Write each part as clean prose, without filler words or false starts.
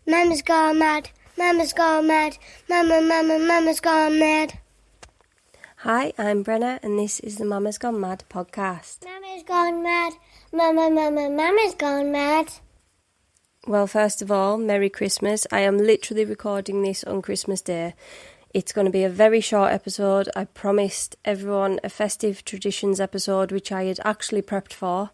Mama's gone mad. Mama's gone mad. Mama's gone mad. Hi, I'm Brenna, and this is the Mama's Gone Mad podcast. Mama's gone mad. Mama's gone mad. Well, first of all, Merry Christmas. I am literally recording this on Christmas Day. It's going to be a very short episode. I promised everyone a festive traditions episode, which I had actually prepped for,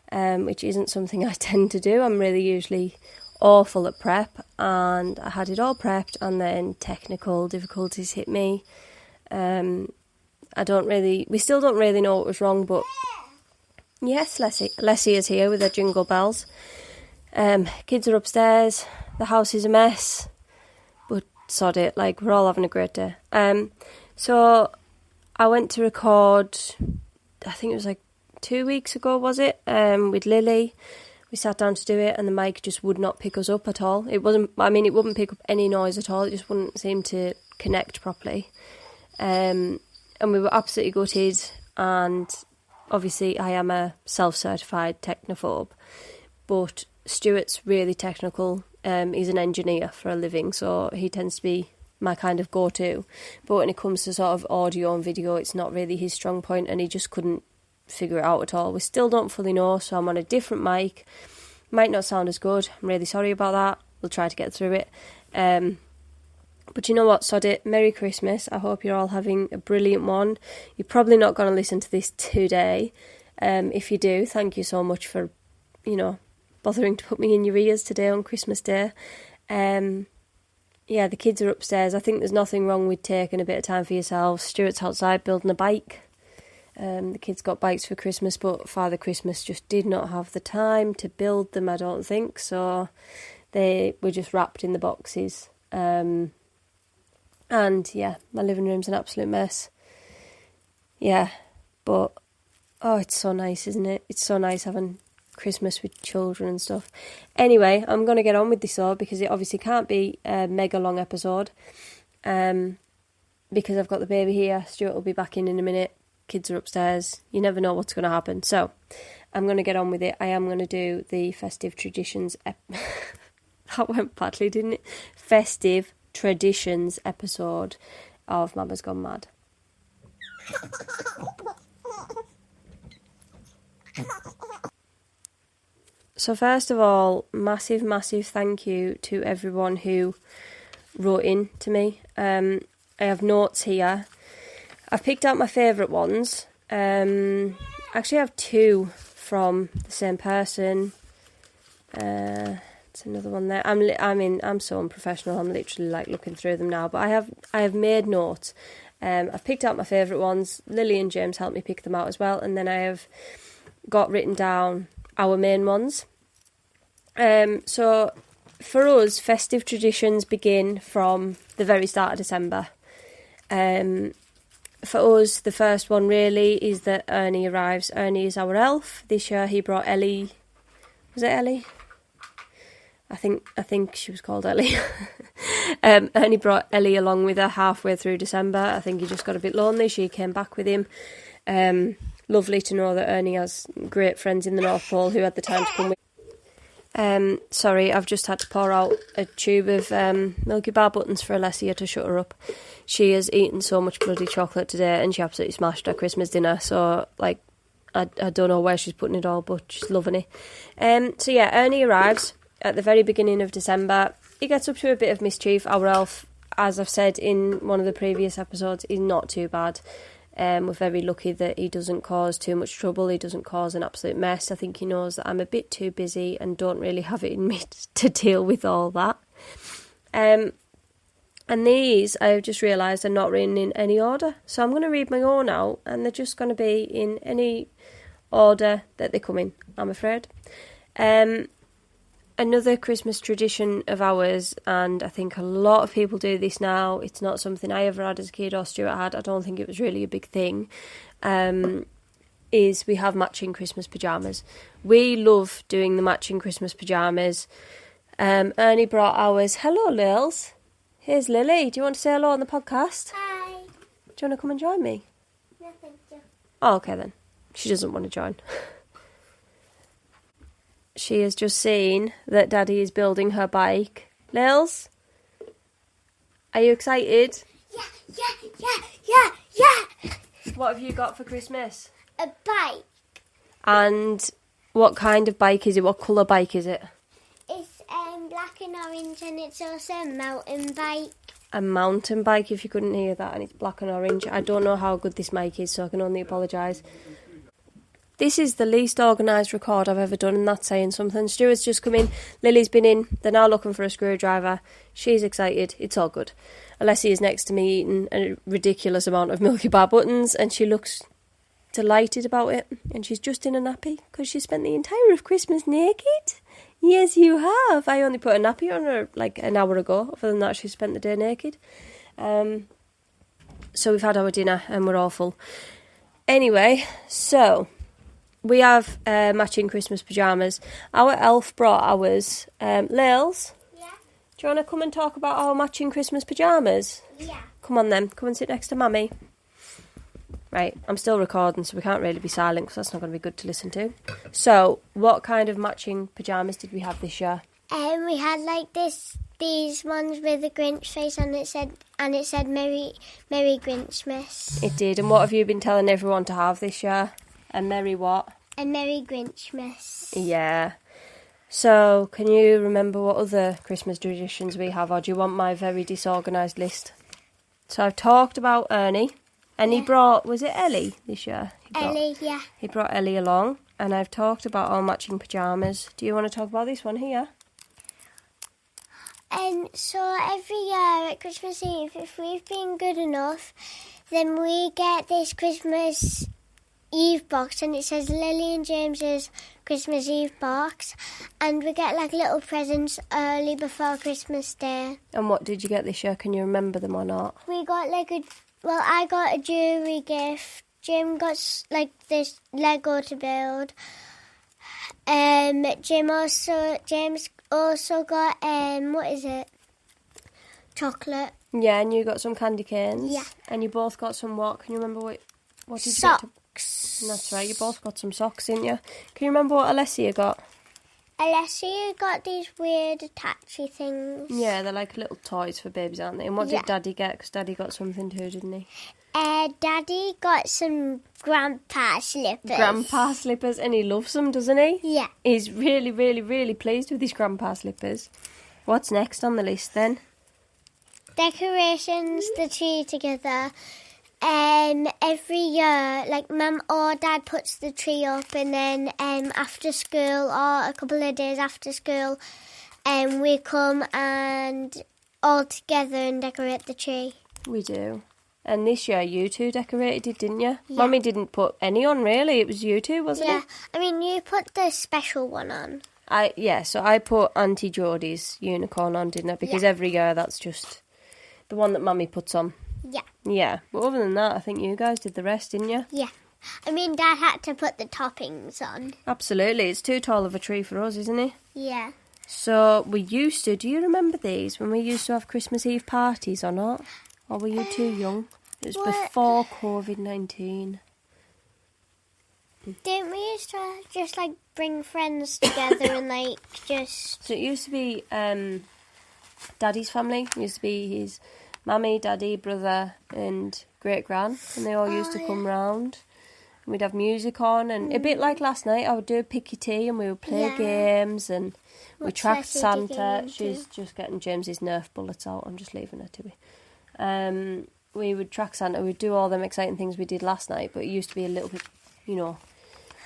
which isn't something I tend to do. I'm really usually awful at prep, and I had it all prepped, and then technical difficulties hit me. We still don't really know what was wrong, but yes, Leslie is here with her jingle bells. Kids are upstairs, the house is a mess, but sod it, like, we're all having a great day. So I went to record, I think it was like 2 weeks ago, was it, with Lily. We sat down to do it, and the mic just would not pick us up at all. It wouldn't pick up any noise at all, it just wouldn't seem to connect properly. And we were absolutely gutted, and obviously I am a self-certified technophobe, but Stuart's really technical. He's an engineer for a living, so he tends to be my kind of go-to. But when it comes to sort of audio and video, it's not really his strong point, and he just couldn't figure it out at all. We still don't fully know, so I'm on a different mic. Might not sound as good. I'm really sorry about that. We'll try to get through it. But you know what, sod it, Merry Christmas. I hope you're all having a brilliant one. You're probably not going to listen to this today. If you do, thank you so much for, bothering to put me in your ears today on Christmas Day. The kids are upstairs. I think there's nothing wrong with taking a bit of time for yourselves. Stuart's outside building a bike. The kids got bikes for Christmas, but Father Christmas just did not have the time to build them, I don't think. So they were just wrapped in the boxes. And yeah, my living room's an absolute mess. Yeah, but it's so nice, isn't it? It's so nice having Christmas with children and stuff. Anyway, I'm going to get on with this though, because it obviously can't be a mega long episode. Because I've got the baby here. Stuart will be back in a minute. Kids are upstairs. You never know what's going to happen. So I'm going to get on with it. I am going to do the festive traditions. That went badly, didn't it? Festive traditions episode of Mama's Gone Mad. So first of all, massive thank you to everyone who wrote in to me. I have notes here. I've picked out my favourite ones. Actually, I have two from the same person. It's another one there. I'm so unprofessional. I'm literally like looking through them now. But I have made notes. I've picked out my favourite ones. Lily and James helped me pick them out as well. And then I have got written down our main ones. So for us, festive traditions begin from the very start of December. For us, the first one really is that Ernie arrives. Ernie is our elf. This year he brought Ellie. Was it Ellie? I think she was called Ellie. Ernie brought Ellie along with her halfway through December. I think he just got a bit lonely. She came back with him. Lovely to know that Ernie has great friends in the North Pole who had the time to come with. Sorry, I've just had to pour out a tube of Milky Bar buttons for Alessia to shut her up. She has eaten so much bloody chocolate today, and she absolutely smashed her Christmas dinner. So, like, I don't know where she's putting it all, but she's loving it. So yeah, Ernie arrives at the very beginning of December. He gets up to a bit of mischief. Our elf, as I've said in one of the previous episodes, is not too bad. We're very lucky that he doesn't cause too much trouble. He doesn't cause an absolute mess. I think he knows that I'm a bit too busy and don't really have it in me to deal with all that. And these, I've just realised, are not written in any order. So I'm going to read my own out, and they're just going to be in any order that they come in, I'm afraid. Another Christmas tradition of ours, and I think a lot of people do this now, it's not something I ever had as a kid or Stuart had, I don't think it was really a big thing, is we have matching Christmas pyjamas. We love doing the matching Christmas pyjamas. Ernie brought ours. Hello, Lils. Here's Lily. Do you want to say hello on the podcast? Hi. Do you want to come and join me? No, thank you. Oh, okay then. She doesn't want to join. She has just seen that Daddy is building her bike Lils, are you excited? Yeah. What have you got for Christmas? A bike. And what kind of bike is it? What colour bike is it? It's black and orange, and it's also a mountain bike. A mountain bike, if you couldn't hear that, and it's black and orange. I don't know how good this mic is, so I can only apologise. This is the least organised record I've ever done, and that's saying something. Stuart's just come in, Lily's been in, they're now looking for a screwdriver. She's excited, it's all good. Alessia is next to me eating a ridiculous amount of Milky Bar buttons, and she looks delighted about it. And she's just in a nappy, because she spent the entire of Christmas naked. Yes, you have. I only put a nappy on her like an hour ago. Other than that, she spent the day naked. So we've had our dinner and we're all full. Anyway, so we have matching Christmas pyjamas. Our elf brought ours. Lils, Yeah. do you want to come and talk about our matching Christmas pyjamas? Yeah. Come on then, come and sit next to Mummy. Right, I'm still recording, so we can't really be silent because that's not going to be good to listen to. So, what kind of matching pyjamas did we have this year? We had like these ones with a Grinch face, and it said Merry Grinchmas. It did. And what have you been telling everyone to have this year? A merry what? A Merry Grinchmas. Yeah. So, can you remember what other Christmas traditions we have, or do you want my very disorganised list? So, I've talked about Ernie. And he brought, was it Ellie this year? Ellie, yeah. He brought Ellie along, and I've talked about our matching pyjamas. Do you want to talk about this one here? So every year at Christmas Eve, if we've been good enough, then we get this Christmas Eve box, and it says Lily and James's Christmas Eve box, and we get like little presents early before Christmas Day. And what did you get this year? Can you remember them or not? We got I got a jewellery gift. Jim got like this Lego to build. James also got what is it? Chocolate. Yeah, and you got some candy canes. Yeah. And you both got some what? Can you remember what did you Socks. get? That's right, you both got some socks, didn't you? Can you remember what Alessia got? Alessia got these weird attachy things. Yeah, they're like little toys for babies, aren't they? And what did Daddy get? Because Daddy got something too, didn't he? Daddy got some grandpa slippers. Grandpa slippers, and he loves them, doesn't he? Yeah. He's really, really, really pleased with his grandpa slippers. What's next on the list then? Decorations, the tree together. Every year, like Mum or Dad puts the tree up, and then after school or a couple of days after school, we come and all together and decorate the tree. We do. And this year you two decorated it, didn't you? Yeah. Mummy didn't put any on really, it was you two, wasn't Yeah, it? I mean you put the special one on. So I put Auntie Jodie's unicorn on, didn't I? Because every year that's just the one that Mummy puts on. Yeah. Yeah, but other than that, I think you guys did the rest, didn't you? Yeah. I mean, Dad had to put the toppings on. Absolutely, it's too tall of a tree for us, isn't it? Yeah. So we used to, do you remember these, when we used to have Christmas Eve parties or not? Or were you too young? It was before COVID-19. Didn't we used to just, like, bring friends together and, like, just... So it used to be Daddy's family. It used to be his Mummy, Daddy, brother and great-gran. And they all used to come round. And we'd have music on. And a bit like last night, I would do a picky tea and we would play games and we tracked Santa. She's just getting James's Nerf bullets out. I'm just leaving her to be. We would track Santa. We'd do all them exciting things we did last night, but it used to be a little bit,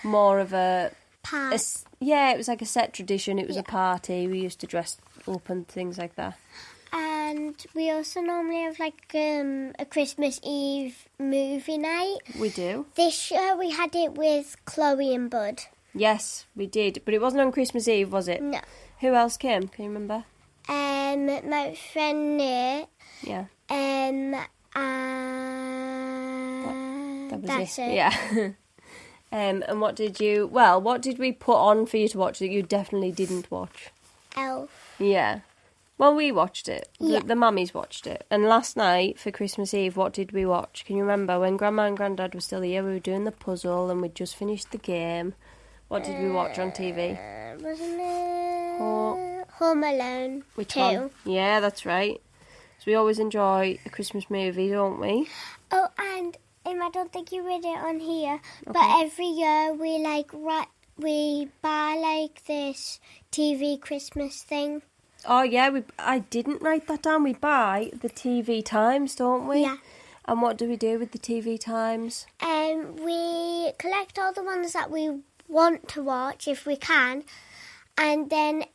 more of a... it was like a set tradition. It was a party. We used to dress up and things like that. And we also normally have, like, a Christmas Eve movie night. We do. This year we had it with Chloe and Bud. Yes, we did. But it wasn't on Christmas Eve, was it? No. Who else came? Can you remember? My friend Nate. Yeah. That was that's it. Yeah. And what did we put on for you to watch that you definitely didn't watch? Elf. Yeah. Well, we watched it. Yeah. The mummies watched it. And last night, for Christmas Eve, what did we watch? Can you remember? When Grandma and Grandad were still here, we were doing the puzzle and we'd just finished the game. What did we watch on TV? Wasn't it? Home Alone Which 2. one? Yeah, that's right. So we always enjoy a Christmas movie, don't we? Oh, and I don't think you read it on here, but Okay. every year we buy like this TV Christmas thing. Oh yeah, I didn't write that down. We buy the TV times, don't we? Yeah. And what do we do with the TV times? We collect all the ones that we want to watch if we can, and then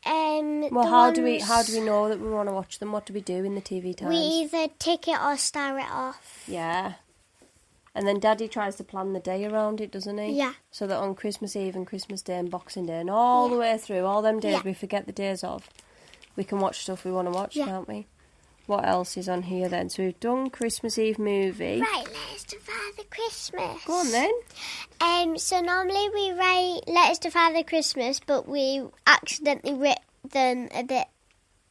Well, how do we know that we want to watch them? What do we do in the TV times? We either tick it or star it off. Yeah. And then Daddy tries to plan the day around it, doesn't he? Yeah. So that on Christmas Eve and Christmas Day and Boxing Day and all the way through, all them days we forget the days of, we can watch stuff we want to watch, can't we? What else is on here then? So we've done Christmas Eve movie. Right, Letters to Father Christmas. Go on then. So normally we write Letters to Father Christmas, but we accidentally wrote them a bit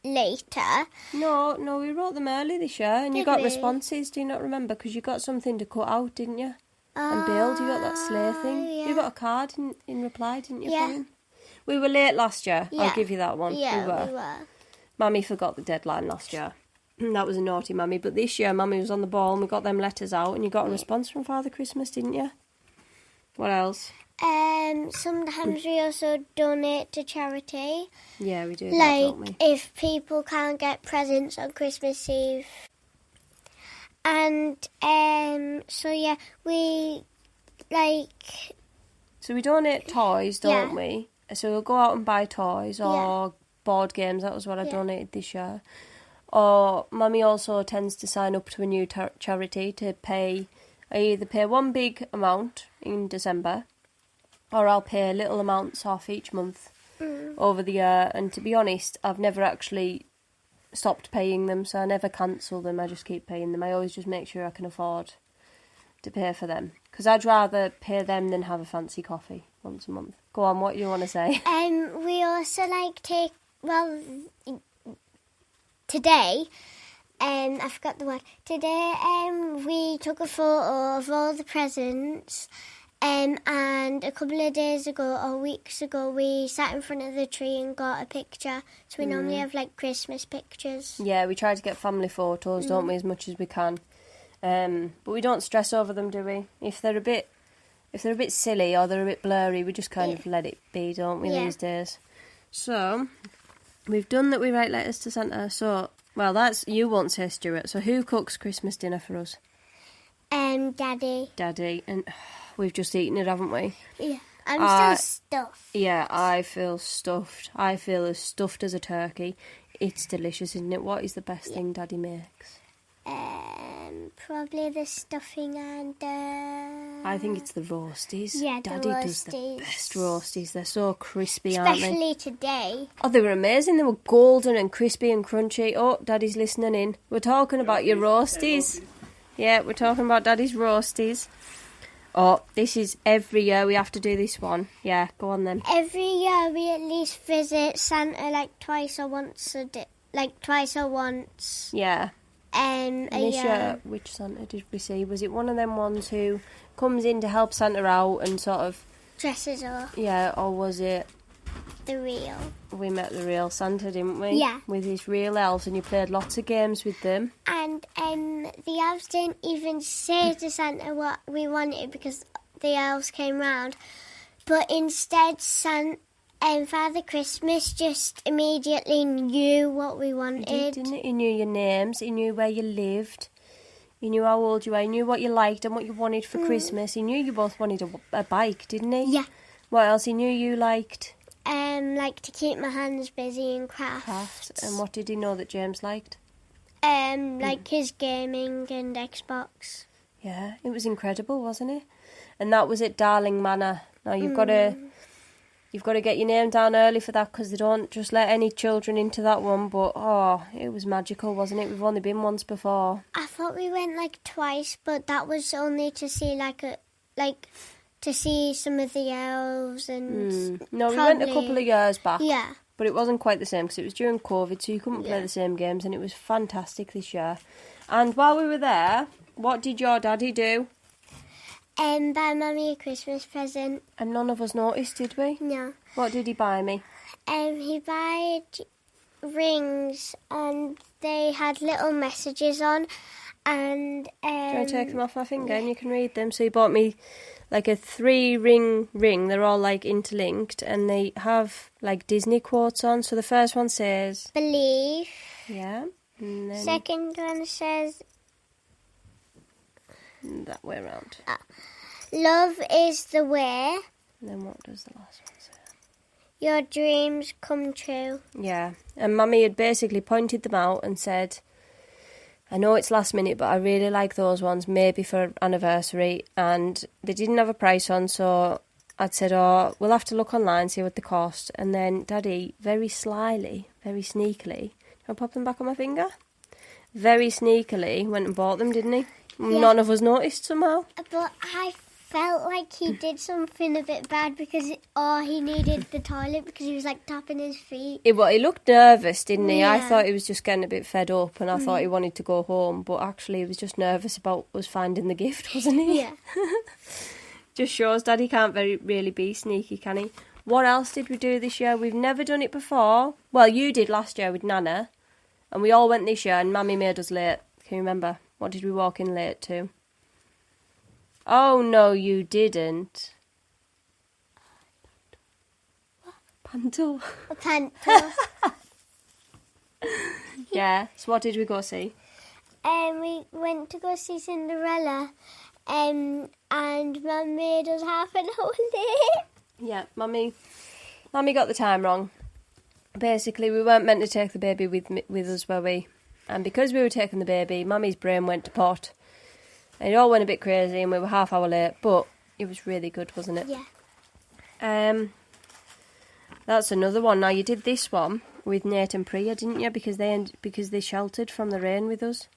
later. No, we wrote them early this year, and you Did got we? responses. Do you not remember? Because you got something to cut out, didn't you? And build. You got that sleigh thing. Yeah. You got a card in reply, didn't you? Yeah. From him? We were late last year. Yeah. I'll give you that one. Yeah, we were. Mummy forgot the deadline last year. That was a naughty Mummy. But this year, Mummy was on the ball, and we got them letters out, and you got a response from Father Christmas, didn't you? What else? Sometimes we also donate to charity. Yeah, we do that, don't we? If people can't get presents on Christmas Eve. And so yeah, we So we donate toys, don't we? So we'll go out and buy toys or board games. That was what I donated this year. Or Mummy also tends to sign up to a new charity to pay. I either pay one big amount in December, or I'll pay little amounts off each month over the year. And to be honest, I've never actually stopped paying them, so I never cancel them. I just keep paying them. I always just make sure I can afford to pay for them, because I'd rather pay them than have a fancy coffee once a month. Go on, what you want to say? We also today, I forgot the word. Today, we took a photo of all the presents, and a couple of days ago or weeks ago, we sat in front of the tree and got a picture. So we normally have Christmas pictures. Yeah, we try to get family photos, don't we, as much as we can. But we don't stress over them, do we? If they're a bit silly or they're a bit blurry, we just kind of let it be, don't we, these days? So we've done that. We write letters to Santa. So, well, that's you won't say Stuart. So who cooks Christmas dinner for us? Daddy. Daddy, and we've just eaten it, haven't we? Yeah, I'm still stuffed. Yeah, I feel stuffed. I feel as stuffed as a turkey. It's delicious, isn't it? What is the best thing Daddy makes? Probably the stuffing and I think it's the roasties. Yeah, Daddy does the best roasties. They're so crispy, aren't they? especially today. Oh, they were amazing. They were golden and crispy and crunchy. Oh, Daddy's listening in. We're talking about your roasties. Yeah, we're talking about Daddy's roasties. Oh, this is every year we have to do this one. Yeah, go on then. Every year we at least visit Santa twice or once. Yeah. A This year. year, which Santa did we see? Was it one of them ones who comes in to help Santa out and sort of... Dresses up. Yeah, or was it... The real. We met the real Santa, didn't we? Yeah. With his real elves, and you played lots of games with them. And the elves didn't even say to Santa what we wanted because the elves came round. But instead, Father Christmas just immediately knew what we wanted. He did, didn't he? He knew your names, he knew where you lived, he knew how old you were, he knew what you liked and what you wanted for Christmas. He knew you both wanted a bike, didn't he? Yeah. What else he knew you liked? To keep my hands busy in crafts. And what did he know that James liked? His gaming and Xbox. Yeah, it was incredible, wasn't it? And that was at Darling Manor. Now you've got to get your name down early for that, because they don't just let any children into that one. But it was magical, wasn't it? We've only been once before. I thought we went twice, but that was only to see to see some of the elves and. No, we went a couple of years back. Yeah. But it wasn't quite the same because it was during COVID, so you couldn't play the same games, and it was fantastic this year. And while we were there, what did your daddy do? Buy Mummy a Christmas present. And none of us noticed, did we? No. What did he buy me? He bought rings and they had little messages on. And do you want to take them off my finger and you can read them? So he bought me like a 3-ring ring. They're all like interlinked and they have like Disney quotes on. So the first one says... Believe. Yeah. And then... Second one says... that way around. Love is the way. And then what does the last one say? Your dreams come true. Yeah. And Mummy had basically pointed them out and said... I know it's last minute, but I really like those ones, maybe for anniversary. And they didn't have a price on, so I'd said, oh, we'll have to look online, see what they cost. And then Daddy, very slyly, very sneakily, can I pop them back on my finger? Very sneakily went and bought them, didn't he? Yeah. None of us noticed somehow. But I felt like he did something a bit bad because he needed the toilet because he was like tapping his feet. He looked nervous, didn't he? I Yeah. thought he was just getting a bit fed up and I thought he wanted to go home, but actually he was just nervous about us finding the gift, wasn't he? Yeah. Just shows Daddy can't really be sneaky, can he? What else did we do this year? We've never done it before. Well, you did last year with Nana, and we all went this year and Mummy made us late. Can you remember? What did we walk in late to? Oh, no, you didn't. Panto. A panther. Yeah, so what did we go see? We went to go see Cinderella. And Mum made us half an hour late. Yeah, Mummy got the time wrong. Basically, we weren't meant to take the baby with us, were we? And because we were taking the baby, Mummy's brain went to pot. And it all went a bit crazy and we were half hour late, but it was really good, wasn't it? Yeah. That's another one. Now, you did this one with Nate and Priya, didn't you? Because they sheltered from the rain with us.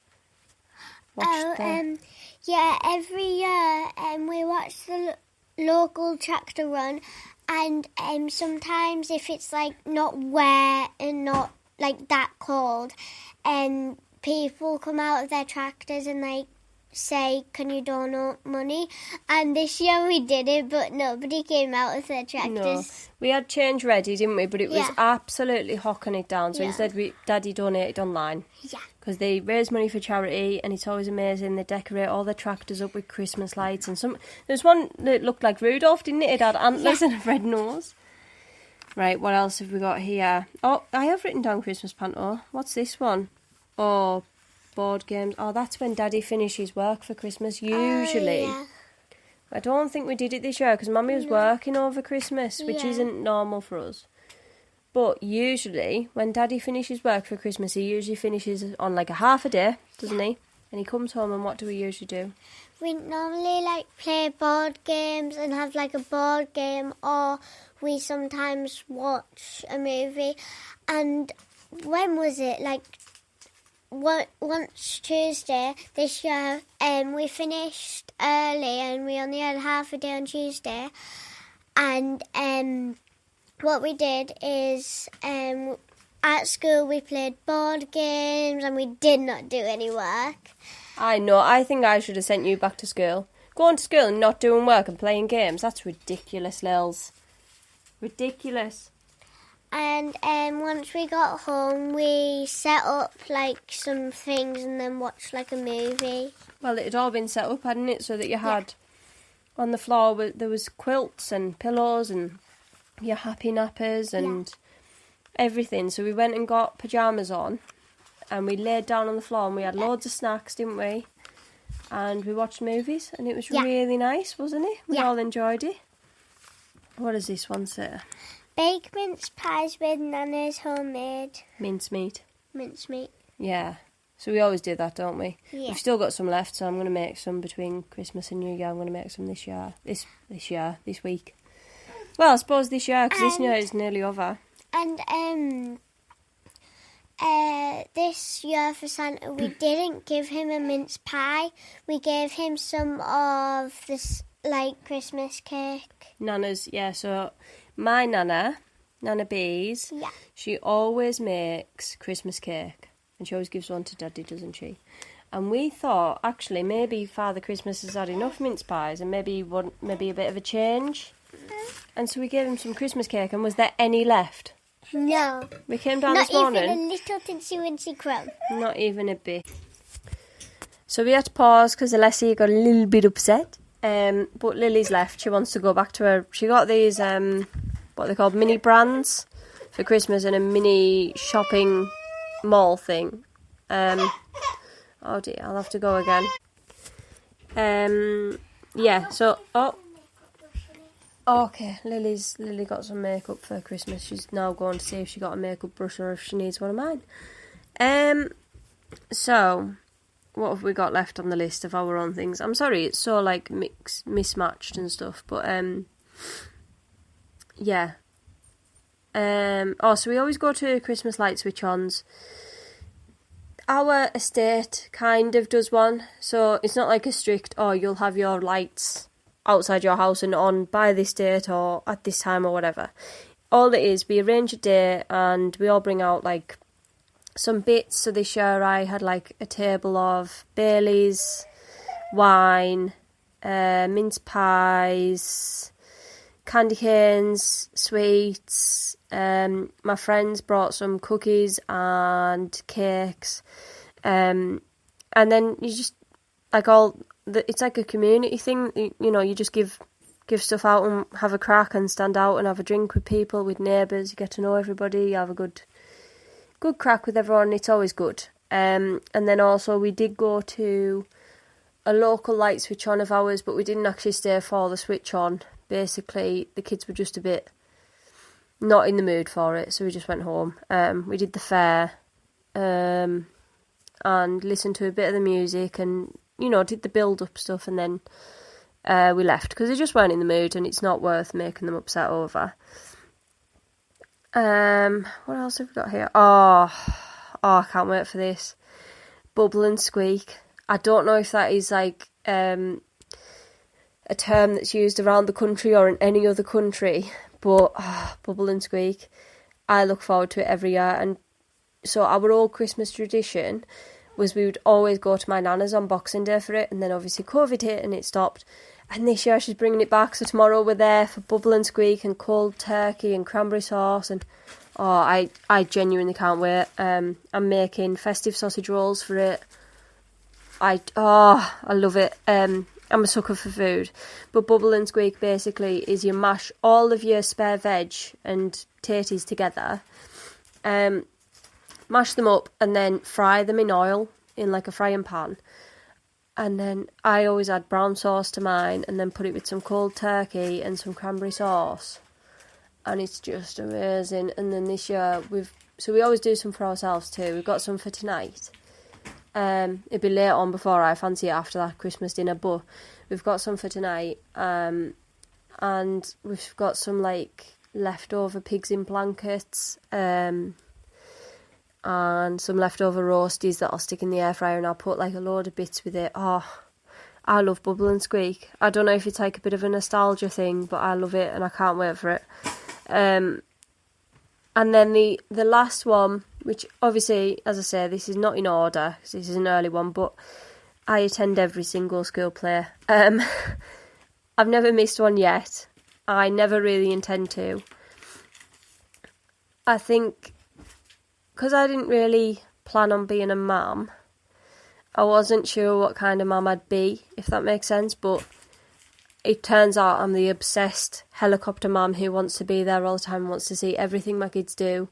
Yeah, every year we watch the local tractor run, and sometimes if it's like not wet and not like that cold, people come out of their tractors and like say, can you donate money? And this year we did it, but nobody came out of their tractors. No, we had change ready, didn't we? But it was Yeah. absolutely hocking it down. So Yeah. instead, Daddy donated online. Yeah. Because they raise money for charity, and it's always amazing. They decorate all their tractors up with Christmas lights, and there's one that looked like Rudolph, didn't it? It had antlers and a red nose. Right, what else have we got here? Oh, I have written down Christmas panto. What's this one? Oh, board games. Oh, that's when Daddy finishes work for Christmas. Usually, Yeah. I don't think we did it this year because Mummy was working over Christmas, which Yeah. isn't normal for us. But usually, when Daddy finishes work for Christmas, he usually finishes on like a half a day, doesn't he? And he comes home, and what do we usually do? We normally like play board games and have like a board game, or we sometimes watch a movie. And when was it? Like once Tuesday this year, we finished early and we only had half a day on Tuesday. And what we did is at school we played board games and we did not do any work. I know, I think I should have sent you back to school. Going to school and not doing work and playing games, that's ridiculous, Lils. Ridiculous. And once we got home, we set up like some things and then watched like a movie. Well, it had all been set up, hadn't it? So that you had on the floor, there was quilts and pillows and your happy nappers and everything. So we went and got pyjamas on and we laid down on the floor and we had loads of snacks, didn't we? And we watched movies and it was really nice, wasn't it? We all enjoyed it. What does this one say? Bake mince pies with Nana's homemade Mincemeat. mincemeat. Yeah. So we always do that, don't we? Yeah. We've still got some left, so I'm going to make some between Christmas and New Year. I'm going to make some this week. Well, I suppose this year, because this year is nearly over. And this year for Santa, we didn't give him a mince pie. We gave him some of this like Christmas cake. Nana's, so my Nana Bees, she always makes Christmas cake. And she always gives one to Daddy, doesn't she? And we thought, actually, maybe Father Christmas has had enough mince pies and maybe a bit of a change. And so we gave him some Christmas cake, and was there any left? No. We came down Not this morning. even a little tinsy-wincy crumb. Not even a bit. So we had to pause because Alessia got a little bit upset. But Lily's left. She wants to go back to her. She got these, what they called mini brands for Christmas and a mini shopping mall thing. Oh dear, I'll have to go again. Yeah, so, okay, Lily got some makeup for Christmas. She's now going to see if she got a makeup brush or if she needs one of mine. So, what have we got left on the list of our own things? I'm sorry, it's so, like, mismatched and stuff, but, yeah. So we always go to Christmas light switch-ons. Our estate kind of does one, so it's not like a strict, you'll have your lights outside your house and on by this date or at this time or whatever. All it is, we arrange a day and we all bring out, like, some bits. So this year I had, like, a table of Baileys, wine, mince pies, candy canes, sweets. My friends brought some cookies and cakes, and then you just it's like a community thing. You know, you just give stuff out and have a crack and stand out and have a drink with people, with neighbours. You get to know everybody. You have a good crack with everyone. It's always good. And then also we did go to a local light switch on of ours, but we didn't actually stay for the switch on. Basically, the kids were just a bit not in the mood for it, so we just went home. We did the fair, and listened to a bit of the music and, you know, did the build-up stuff, and then we left because they just weren't in the mood and it's not worth making them upset over. What else have we got here? Oh, I can't wait for this. Bubble and squeak. I don't know if that is, like, a term that's used around the country or in any other country, but bubble and squeak, I look forward to it every year. And so our old Christmas tradition was we would always go to my nana's on Boxing Day for it, and then obviously COVID hit and it stopped. And this year she's bringing it back, so tomorrow we're there for bubble and squeak and cold turkey and cranberry sauce, and I genuinely can't wait. I'm making festive sausage rolls for it. I love it. I'm a sucker for food. But bubble and squeak basically is you mash all of your spare veg and tatties together, mash them up and then fry them in oil in, like, a frying pan. And then I always add brown sauce to mine and then put it with some cold turkey and some cranberry sauce. And it's just amazing. And then this year we always do some for ourselves too. We've got some for tonight. It'd be late on before I fancy it after that Christmas dinner, but we've got some for tonight. And we've got some, like, leftover pigs in blankets, and some leftover roasties that I'll stick in the air fryer, and I'll put, like, a load of bits with it. I love bubble and squeak. I don't know if it's, like, a bit of a nostalgia thing, but I love it and I can't wait for it. And then the last one, which obviously, as I say, this is not in order because this is an early one, but I attend every single school play. I've never missed one yet. I never really intend to. I think because I didn't really plan on being a mum, I wasn't sure what kind of mum I'd be, if that makes sense, but it turns out I'm the obsessed helicopter mum who wants to be there all the time and wants to see everything my kids do.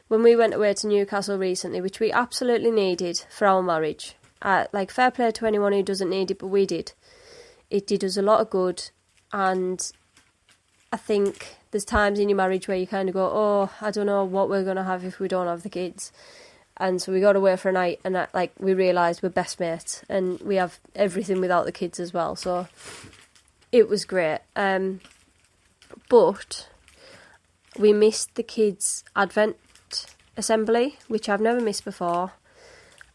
When we went away to Newcastle recently, which we absolutely needed for our marriage, like, fair play to anyone who doesn't need it, but we did. It did us a lot of good, and I think there's times in your marriage where you kind of go, I don't know what we're going to have if we don't have the kids. And so we got away for a night, and we realised we're best mates, and we have everything without the kids as well, so it was great. But we missed the kids' Advent assembly, which I've never missed before,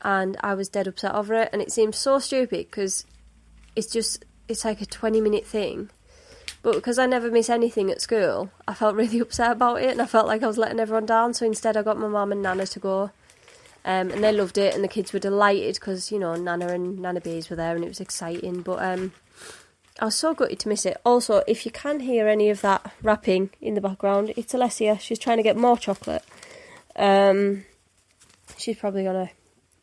and I was dead upset over it, and it seems so stupid because it's like a 20-minute thing, but because I never miss anything at school, I felt really upset about it, and I felt like I was letting everyone down, so instead I got my mum and Nana to go, and they loved it, and the kids were delighted because, you know, Nana and Nana Bees were there, and it was exciting, but I was so gutted to miss it. Also, if you can hear any of that rapping in the background, it's Alessia. She's trying to get more chocolate. She's probably going to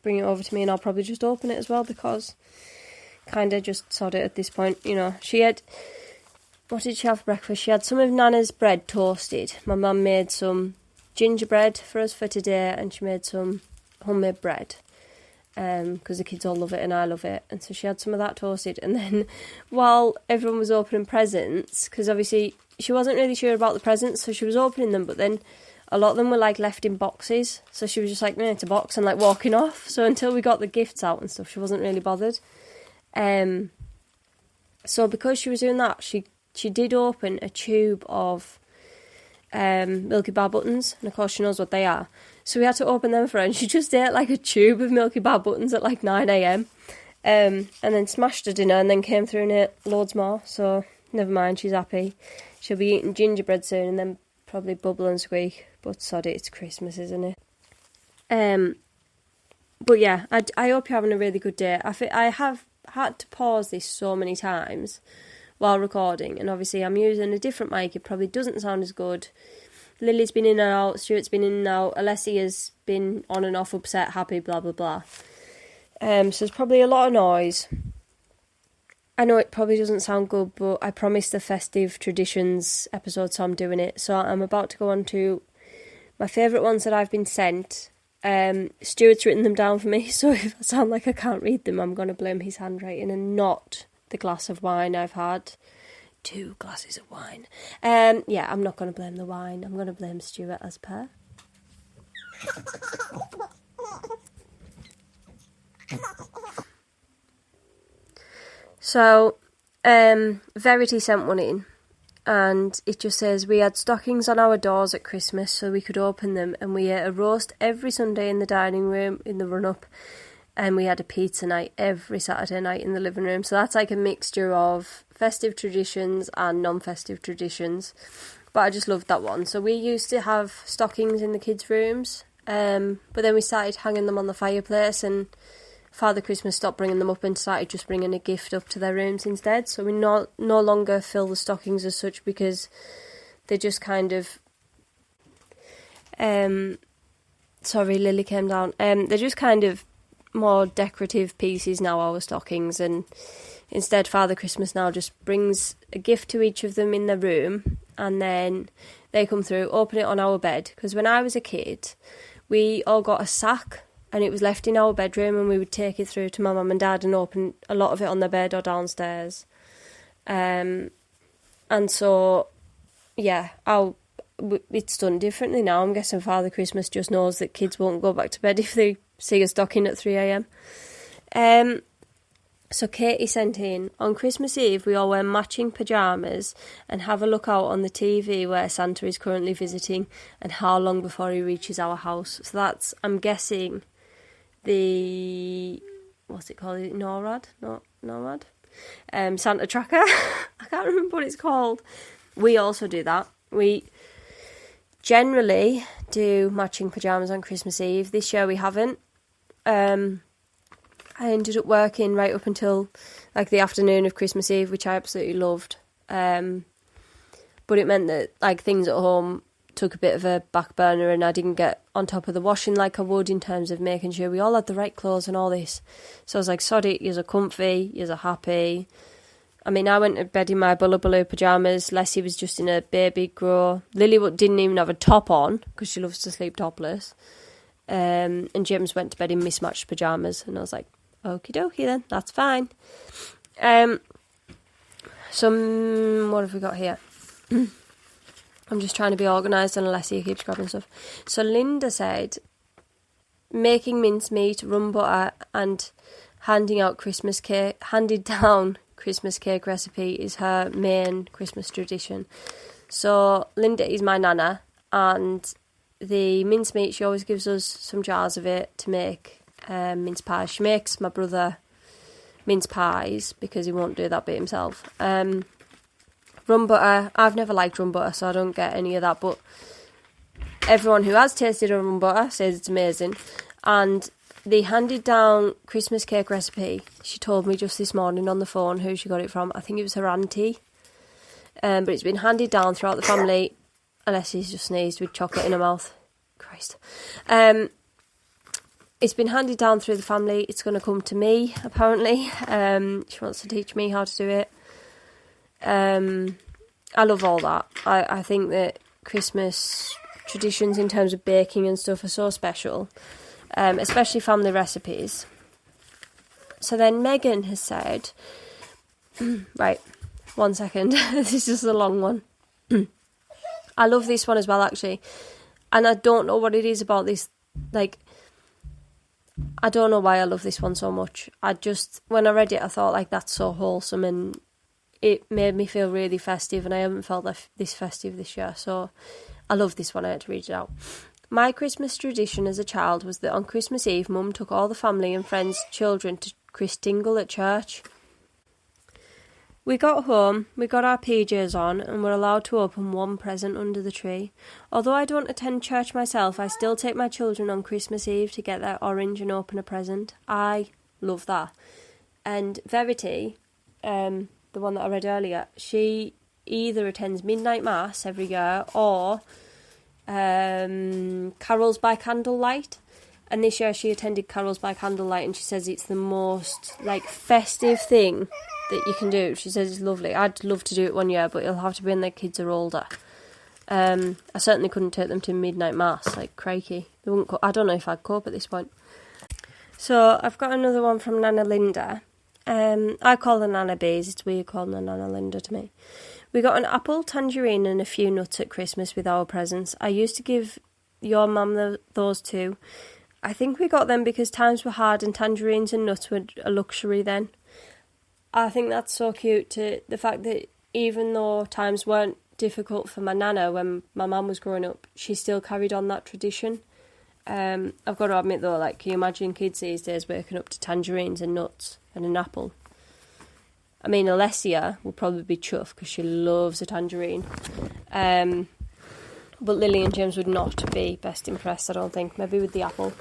bring it over to me, and I'll probably just open it as well, because kind of just sod it at this point. You know, she had... What did she have for breakfast? She had some of Nana's bread toasted. My mum made some gingerbread for us for today, and she made some homemade bread. Because the kids all love it and I love it. And so she had some of that toasted. And then while everyone was opening presents, because obviously she wasn't really sure about the presents, so she was opening them, but then a lot of them were like left in boxes. So she was just like, it's a box, and like walking off. So until we got the gifts out and stuff, she wasn't really bothered. So because she was doing that, she did open a tube of Milky Bar buttons, and of course she knows what they are. So we had to open them for her, and she just ate like a tube of Milky Bar buttons at like 9 a.m. And then smashed her dinner, and then came through and ate loads more. So never mind, she's happy. She'll be eating gingerbread soon, and then probably Bubble and Squeak. But sod it, it's Christmas, isn't it? But yeah, I hope you're having a really good day. I have had to pause this so many times while recording, and obviously I'm using a different mic. It probably doesn't sound as good. Lily's been in and out, Stuart's been in and out, Alessia's been on and off, upset, happy, blah blah blah. So there's probably a lot of noise. I know it probably doesn't sound good, but I promised the festive traditions episode, so I'm doing it. So I'm about to go on to my favourite ones that I've been sent. Stuart's written them down for me, so if I sound like I can't read them, I'm going to blame his handwriting and not the glass of wine I've had. 2 glasses of wine. Yeah, I'm not going to blame the wine. I'm going to blame Stuart as per. So, Verity sent one in, and it just says, we had stockings on our doors at Christmas so we could open them, and we ate a roast every Sunday in the dining room in the run-up, and we had a pizza night every Saturday night in the living room. So that's like a mixture of festive traditions and non-festive traditions. But I just loved that one. So we used to have stockings in the kids' rooms, but then we started hanging them on the fireplace, and Father Christmas stopped bringing them up and started just bringing a gift up to their rooms instead. So we no longer fill the stockings as such, because they just kind of... sorry, Lily came down. They're just kind of more decorative pieces now, our stockings, and instead Father Christmas now just brings a gift to each of them in their room, and then they come through, open it on our bed. Because when I was a kid, we all got a sack, and it was left in our bedroom, and we would take it through to my mum and dad and open a lot of it on their bed or downstairs. And so, yeah, it's done differently now. I'm guessing Father Christmas just knows that kids won't go back to bed if they see a stocking at 3 a.m. So Katie sent in, on Christmas Eve we all wear matching pyjamas and have a look out on the TV where Santa is currently visiting and how long before he reaches our house. So that's, I'm guessing, the... what's it called? NORAD? NORAD? Santa Tracker? I can't remember what it's called. We also do that. We generally do matching pyjamas on Christmas Eve. This year we haven't. I ended up working right up until like the afternoon of Christmas Eve, which I absolutely loved. But it meant that like things at home took a bit of a back burner, and I didn't get on top of the washing like I would in terms of making sure we all had the right clothes and all this. So I was like, sod it, you're comfy, you're happy. I mean, I went to bed in my Bullabaloo pyjamas. Leslie was just in a baby grow. Lily didn't even have a top on because she loves to sleep topless. And James went to bed in mismatched pyjamas, and I was like, okie dokie then, that's fine. What have we got here? I'm just trying to be organised, and Alessia keeps grabbing stuff. So Linda said, making mincemeat, rum butter, and handing down Christmas cake recipe is her main Christmas tradition. So Linda is my nana, and the mincemeat, she always gives us some jars of it to make mince pies. She makes my brother mince pies because he won't do that bit himself. Rum butter, I've never liked rum butter, so I don't get any of that, but everyone who has tasted a rum butter says it's amazing. And the handed down Christmas cake recipe, she told me just this morning on the phone who she got it from. I think it was her auntie. But it's been handed down throughout the family, unless she's just sneezed with chocolate in her mouth. Christ. It's been handed down through the family. It's going to come to me, apparently. She wants to teach me how to do it. I love all that. I think that Christmas traditions in terms of baking and stuff are so special, especially family recipes. So then Megan has said, right, 1 second, this is a long one. I love this one as well, actually, and I don't know what it is about this, like, I don't know why I love this one so much. When I read it, I thought, like, that's so wholesome, and it made me feel really festive, and I haven't felt this festive this year, so I love this one. I had to read it out. My Christmas tradition as a child was that on Christmas Eve, Mum took all the family and friends' children to Christingle at church. We got home, we got our PJs on, and were allowed to open one present under the tree. Although I don't attend church myself, I still take my children on Christmas Eve to get their orange and open a present. I love that. And Verity, the one that I read earlier, she either attends midnight mass every year or carols by candlelight. And this year she attended carols by candlelight, and she says it's the most, like, festive thing that you can do. She says it's lovely. I'd love to do it one year, but it'll have to be when their kids are older. I certainly couldn't take them to midnight mass, like, crikey. They wouldn't I don't know if I'd cope at this point. So I've got another one from Nana Linda. I call her Nana Bees. It's weird calling her Nana Linda to me. We got an apple, tangerine and a few nuts at Christmas with our presents. I used to give your mum those too. I think we got them because times were hard and tangerines and nuts were a luxury then. I think that's so cute, to the fact that even though times weren't difficult for my nana when my mum was growing up, she still carried on that tradition. I've got to admit though, like, can you imagine kids these days waking up to tangerines and nuts and an apple? I mean, Alessia will probably be chuffed because she loves a tangerine. But Lily and James would not be best impressed, I don't think. Maybe with the apple.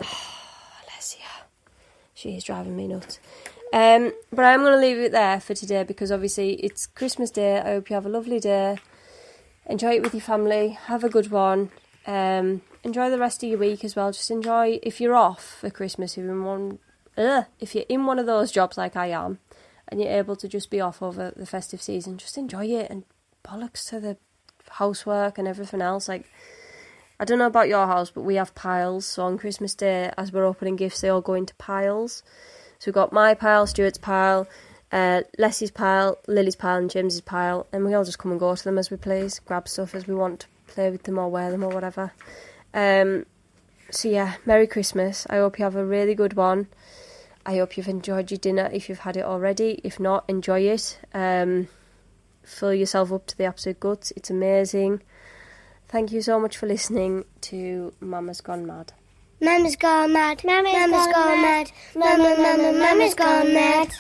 Alessia. She is driving me nuts. But I'm going to leave it there for today because obviously it's Christmas Day. I hope you have a lovely day. Enjoy it with your family. Have a good one. Enjoy the rest of your week as well. Just enjoy, if you're off for Christmas, if you're in one of those jobs like I am, and you're able to just be off over the festive season, just enjoy it, and bollocks to the housework and everything else. Like, I don't know about your house, but we have piles, so on Christmas Day, as we're opening gifts, they all go into piles. So we've got my pile, Stuart's pile, Leslie's pile, Lily's pile and James's pile, and we all just come and go to them as we please, grab stuff as we want to play with them or wear them or whatever. So yeah, Merry Christmas. I hope you have a really good one. I hope you've enjoyed your dinner if you've had it already. If not, enjoy it. Fill yourself up to the absolute guts. It's amazing. Thank you so much for listening to Mama's Gone Mad. Mama's gone mad. Mama's gone mad. Mama's gone mad.